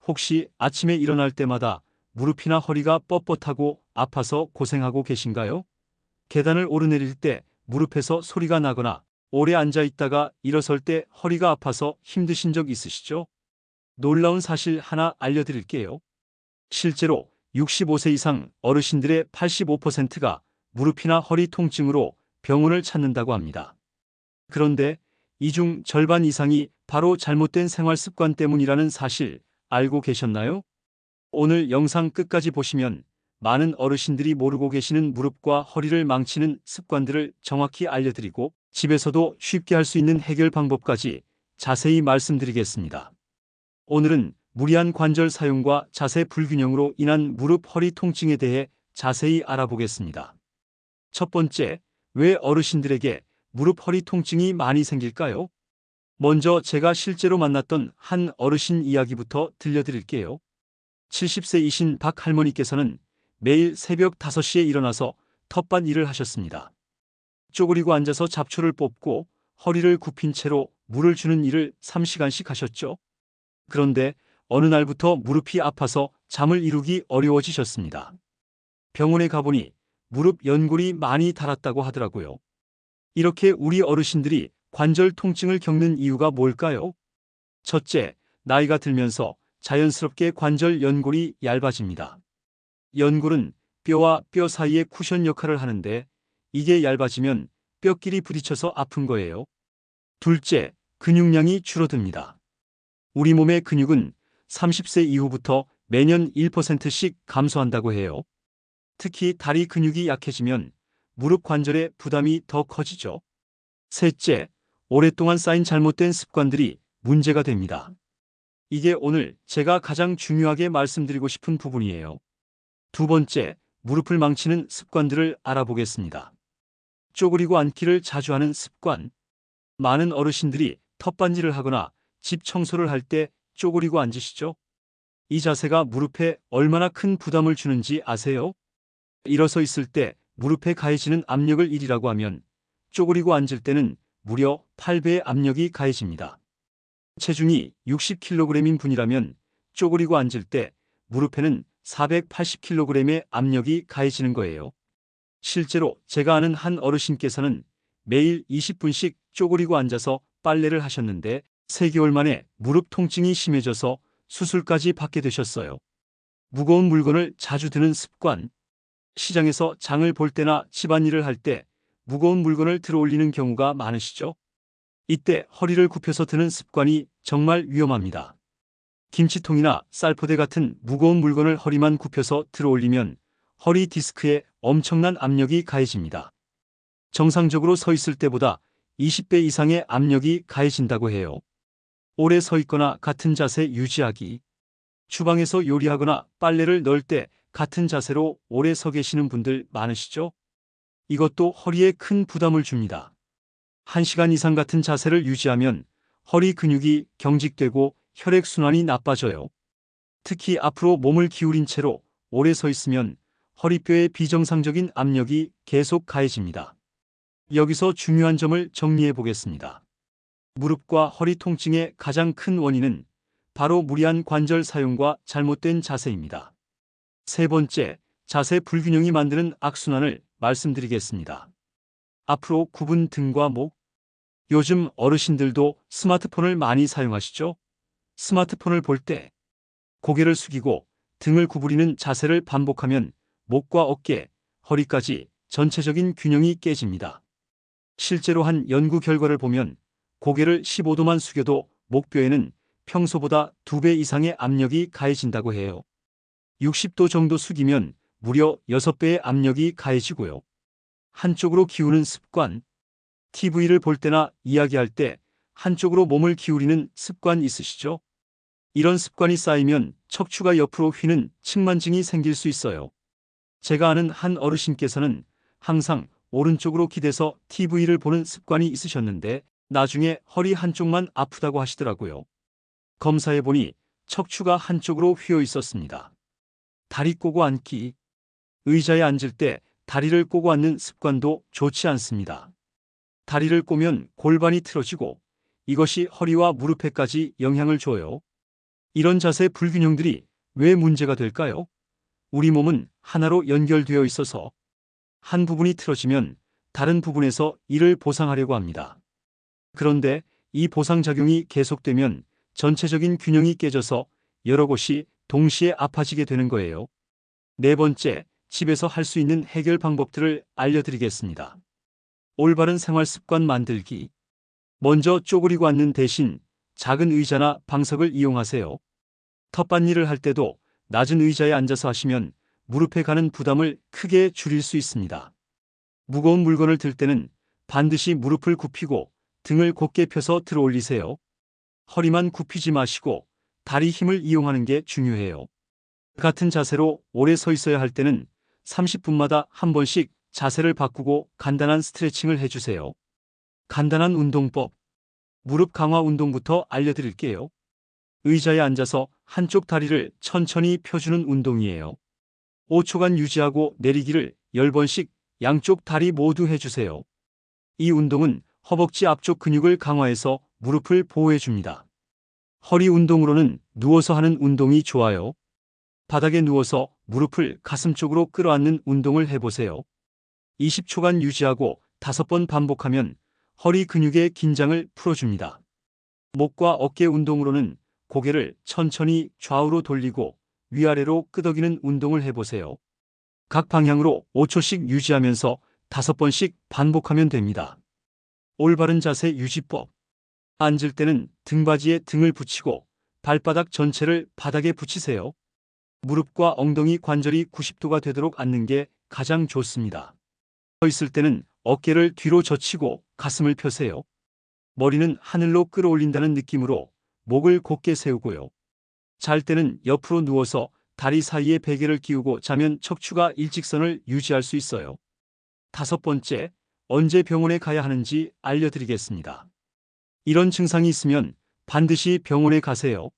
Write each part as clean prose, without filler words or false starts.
혹시 아침에 일어날 때마다 무릎이나 허리가 뻣뻣하고 아파서 고생하고 계신가요? 계단을 오르내릴 때 무릎에서 소리가 나거나 오래 앉아 있다가 일어설 때 허리가 아파서 힘드신 적 있으시죠? 놀라운 사실 하나 알려드릴게요. 실제로 65세 이상 어르신들의 85%가 무릎이나 허리 통증으로 병원을 찾는다고 합니다. 그런데 이 중 절반 이상이 바로 잘못된 생활 습관 때문이라는 사실 알고 계셨나요? 오늘 영상 끝까지 보시면 많은 어르신들이 모르고 계시는 무릎과 허리를 망치는 습관들을 정확히 알려드리고 집에서도 쉽게 할 수 있는 해결 방법까지 자세히 말씀드리겠습니다. 오늘은 무리한 관절 사용과 자세 불균형으로 인한 무릎 허리 통증에 대해 자세히 알아보겠습니다. 첫 번째, 왜 어르신들에게 무릎 허리 통증이 많이 생길까요? 먼저 제가 실제로 만났던 한 어르신 이야기부터 들려드릴게요. 70세이신 박 할머니께서는 매일 새벽 5시에 일어나서 텃밭 일을 하셨습니다. 쪼그리고 앉아서 잡초를 뽑고 허리를 굽힌 채로 물을 주는 일을 3시간씩 하셨죠. 그런데 어느 날부터 무릎이 아파서 잠을 이루기 어려워지셨습니다. 병원에 가보니 무릎 연골이 많이 닳았다고 하더라고요. 이렇게 우리 어르신들이 관절 통증을 겪는 이유가 뭘까요? 첫째, 나이가 들면서 자연스럽게 관절 연골이 얇아집니다. 연골은 뼈와 뼈 사이의 쿠션 역할을 하는데 이게 얇아지면 뼈끼리 부딪혀서 아픈 거예요. 둘째, 근육량이 줄어듭니다. 우리 몸의 근육은 30세 이후부터 매년 1%씩 감소한다고 해요. 특히 다리 근육이 약해지면 무릎 관절에 부담이 더 커지죠. 셋째, 오랫동안 쌓인 잘못된 습관들이 문제가 됩니다. 이게 오늘 제가 가장 중요하게 말씀드리고 싶은 부분이에요. 두 번째, 무릎을 망치는 습관들을 알아보겠습니다. 쪼그리고 앉기를 자주 하는 습관. 많은 어르신들이 텃밭일을 하거나 집 청소를 할 때 쪼그리고 앉으시죠? 이 자세가 무릎에 얼마나 큰 부담을 주는지 아세요? 일어서 있을 때 무릎에 가해지는 압력을 1이라고 하면 쪼그리고 앉을 때는 무려 8배의 압력이 가해집니다. 체중이 60kg인 분이라면 쪼그리고 앉을 때 무릎에는 480kg의 압력이 가해지는 거예요. 실제로 제가 아는 한 어르신께서는 매일 20분씩 쪼그리고 앉아서 빨래를 하셨는데 3개월 만에 무릎 통증이 심해져서 수술까지 받게 되셨어요. 무거운 물건을 자주 드는 습관. 시장에서 장을 볼 때나 집안일을 할 때 무거운 물건을 들어 올리는 경우가 많으시죠? 이때 허리를 굽혀서 드는 습관이 정말 위험합니다. 김치통이나 쌀포대 같은 무거운 물건을 허리만 굽혀서 들어 올리면 허리 디스크에 엄청난 압력이 가해집니다. 정상적으로 서 있을 때보다 20배 이상의 압력이 가해진다고 해요. 오래 서 있거나 같은 자세 유지하기. 주방에서 요리하거나 빨래를 넣을 때 같은 자세로 오래 서 계시는 분들 많으시죠? 이것도 허리에 큰 부담을 줍니다. 1시간 이상 같은 자세를 유지하면 허리 근육이 경직되고 혈액순환이 나빠져요. 특히 앞으로 몸을 기울인 채로 오래 서 있으면 허리뼈에 비정상적인 압력이 계속 가해집니다. 여기서 중요한 점을 정리해 보겠습니다. 무릎과 허리 통증의 가장 큰 원인은 바로 무리한 관절 사용과 잘못된 자세입니다. 세 번째, 자세 불균형이 만드는 악순환을 말씀드리겠습니다. 앞으로 굽은 등과 목. 요즘 어르신들도 스마트폰을 많이 사용하시죠? 스마트폰을 볼 때 고개를 숙이고 등을 구부리는 자세를 반복하면 목과 어깨, 허리까지 전체적인 균형이 깨집니다. 실제로 한 연구 결과를 보면 고개를 15도만 숙여도 목뼈에는 평소보다 2배 이상의 압력이 가해진다고 해요. 60도 정도 숙이면 무려 6배의 압력이 가해지고요. 한쪽으로 기우는 습관. TV를 볼 때나 이야기할 때 한쪽으로 몸을 기울이는 습관 있으시죠? 이런 습관이 쌓이면 척추가 옆으로 휘는 측만증이 생길 수 있어요. 제가 아는 한 어르신께서는 항상 오른쪽으로 기대서 TV를 보는 습관이 있으셨는데 나중에 허리 한쪽만 아프다고 하시더라고요. 검사해보니 척추가 한쪽으로 휘어 있었습니다. 다리 꼬고 앉기. 의자에 앉을 때 다리를 꼬고 앉는 습관도 좋지 않습니다. 다리를 꼬면 골반이 틀어지고 이것이 허리와 무릎에까지 영향을 줘요. 이런 자세 불균형들이 왜 문제가 될까요? 우리 몸은 하나로 연결되어 있어서 한 부분이 틀어지면 다른 부분에서 이를 보상하려고 합니다. 그런데 이 보상작용이 계속되면 전체적인 균형이 깨져서 여러 곳이 동시에 아파지게 되는 거예요. 네 번째, 집에서 할 수 있는 해결 방법들을 알려드리겠습니다. 올바른 생활 습관 만들기. 먼저 쪼그리고 앉는 대신 작은 의자나 방석을 이용하세요. 텃밭일을 할 때도 낮은 의자에 앉아서 하시면 무릎에 가는 부담을 크게 줄일 수 있습니다. 무거운 물건을 들 때는 반드시 무릎을 굽히고 등을 곧게 펴서 들어 올리세요. 허리만 굽히지 마시고 다리 힘을 이용하는 게 중요해요. 같은 자세로 오래 서 있어야 할 때는 30분마다 한 번씩 자세를 바꾸고 간단한 스트레칭을 해주세요. 간단한 운동법. 무릎 강화 운동부터 알려드릴게요. 의자에 앉아서 한쪽 다리를 천천히 펴주는 운동이에요. 5초간 유지하고 내리기를 10번씩 양쪽 다리 모두 해주세요. 이 운동은 허벅지 앞쪽 근육을 강화해서 무릎을 보호해줍니다. 허리 운동으로는 누워서 하는 운동이 좋아요. 바닥에 누워서 무릎을 가슴 쪽으로 끌어안는 운동을 해보세요. 20초간 유지하고 5번 반복하면 허리 근육의 긴장을 풀어줍니다. 목과 어깨 운동으로는 고개를 천천히 좌우로 돌리고 위아래로 끄덕이는 운동을 해보세요. 각 방향으로 5초씩 유지하면서 5번씩 반복하면 됩니다. 올바른 자세 유지법. 앉을 때는 등받이에 등을 붙이고 발바닥 전체를 바닥에 붙이세요. 무릎과 엉덩이 관절이 90도가 되도록 앉는 게 가장 좋습니다. 서 있을 때는 어깨를 뒤로 젖히고 가슴을 펴세요. 머리는 하늘로 끌어올린다는 느낌으로 목을 곧게 세우고요. 잘 때는 옆으로 누워서 다리 사이에 베개를 끼우고 자면 척추가 일직선을 유지할 수 있어요. 5번째, 언제 병원에 가야 하는지 알려드리겠습니다. 이런 증상이 있으면 반드시 병원에 가세요.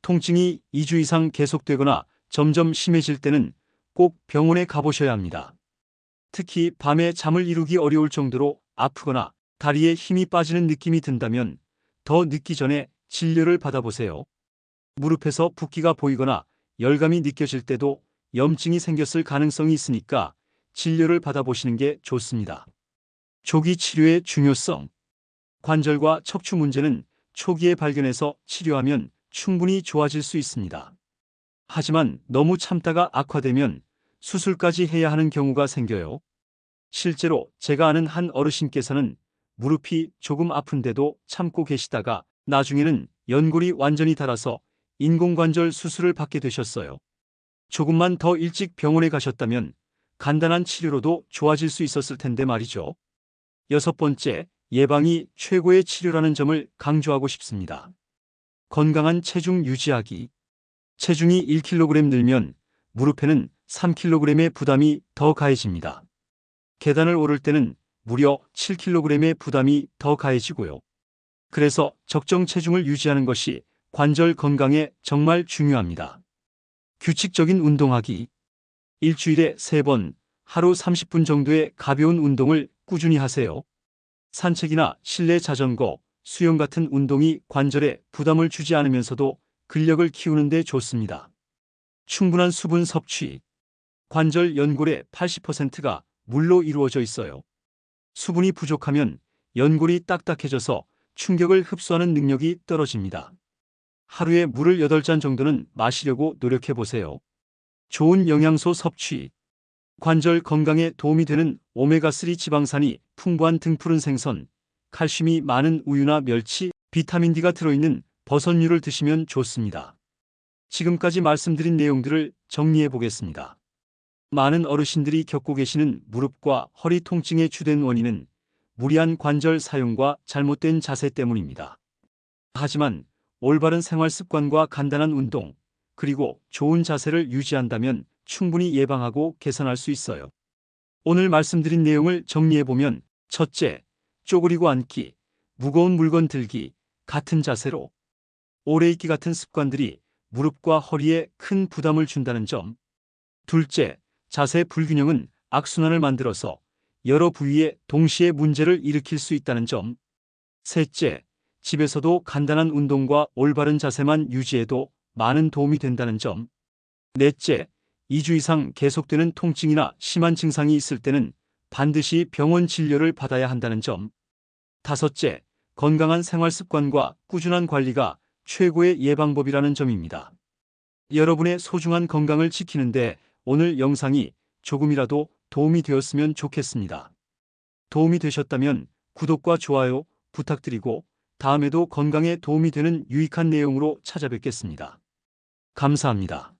통증이 2주 이상 계속되거나 점점 심해질 때는 꼭 병원에 가보셔야 합니다. 특히 밤에 잠을 이루기 어려울 정도로 아프거나 다리에 힘이 빠지는 느낌이 든다면 더 늦기 전에 진료를 받아보세요. 무릎에서 붓기가 보이거나 열감이 느껴질 때도 염증이 생겼을 가능성이 있으니까 진료를 받아보시는 게 좋습니다. 조기 치료의 중요성. 관절과 척추 문제는 초기에 발견해서 치료하면 충분히 좋아질 수 있습니다. 하지만 너무 참다가 악화되면 수술까지 해야 하는 경우가 생겨요. 실제로 제가 아는 한 어르신께서는 무릎이 조금 아픈데도 참고 계시다가 나중에는 연골이 완전히 닳아서 인공관절 수술을 받게 되셨어요. 조금만 더 일찍 병원에 가셨다면 간단한 치료로도 좋아질 수 있었을 텐데 말이죠. 6번째, 예방이 최고의 치료라는 점을 강조하고 싶습니다. 건강한 체중 유지하기. 체중이 1kg 늘면 무릎에는 3kg의 부담이 더 가해집니다. 계단을 오를 때는 무려 7kg의 부담이 더 가해지고요. 그래서 적정 체중을 유지하는 것이 관절 건강에 정말 중요합니다. 규칙적인 운동하기. 일주일에 3번, 하루 30분 정도의 가벼운 운동을 꾸준히 하세요. 산책이나 실내 자전거, 수영 같은 운동이 관절에 부담을 주지 않으면서도 근력을 키우는 데 좋습니다. 충분한 수분 섭취. 관절 연골의 80%가 물로 이루어져 있어요. 수분이 부족하면 연골이 딱딱해져서 충격을 흡수하는 능력이 떨어집니다. 하루에 물을 8잔 정도는 마시려고 노력해 보세요. 좋은 영양소 섭취. 관절 건강에 도움이 되는 오메가3 지방산이 풍부한 등푸른 생선, 칼슘이 많은 우유나 멸치, 비타민 D가 들어있는 버섯류를 드시면 좋습니다. 지금까지 말씀드린 내용들을 정리해 보겠습니다. 많은 어르신들이 겪고 계시는 무릎과 허리 통증의 주된 원인은 무리한 관절 사용과 잘못된 자세 때문입니다. 하지만 올바른 생활 습관과 간단한 운동, 그리고 좋은 자세를 유지한다면 충분히 예방하고 개선할 수 있어요. 오늘 말씀드린 내용을 정리해보면 첫째, 쪼그리고 앉기, 무거운 물건 들기, 같은 자세로 오래 있기 같은 습관들이 무릎과 허리에 큰 부담을 준다는 점. 둘째, 자세 불균형은 악순환을 만들어서 여러 부위에 동시에 문제를 일으킬 수 있다는 점. 셋째, 집에서도 간단한 운동과 올바른 자세만 유지해도 많은 도움이 된다는 점. 넷째, 2주 이상 계속되는 통증이나 심한 증상이 있을 때는 반드시 병원 진료를 받아야 한다는 점. 다섯째, 건강한 생활 습관과 꾸준한 관리가 최고의 예방법이라는 점입니다. 여러분의 소중한 건강을 지키는데 오늘 영상이 조금이라도 도움이 되었으면 좋겠습니다. 도움이 되셨다면 구독과 좋아요 부탁드리고 다음에도 건강에 도움이 되는 유익한 내용으로 찾아뵙겠습니다. 감사합니다.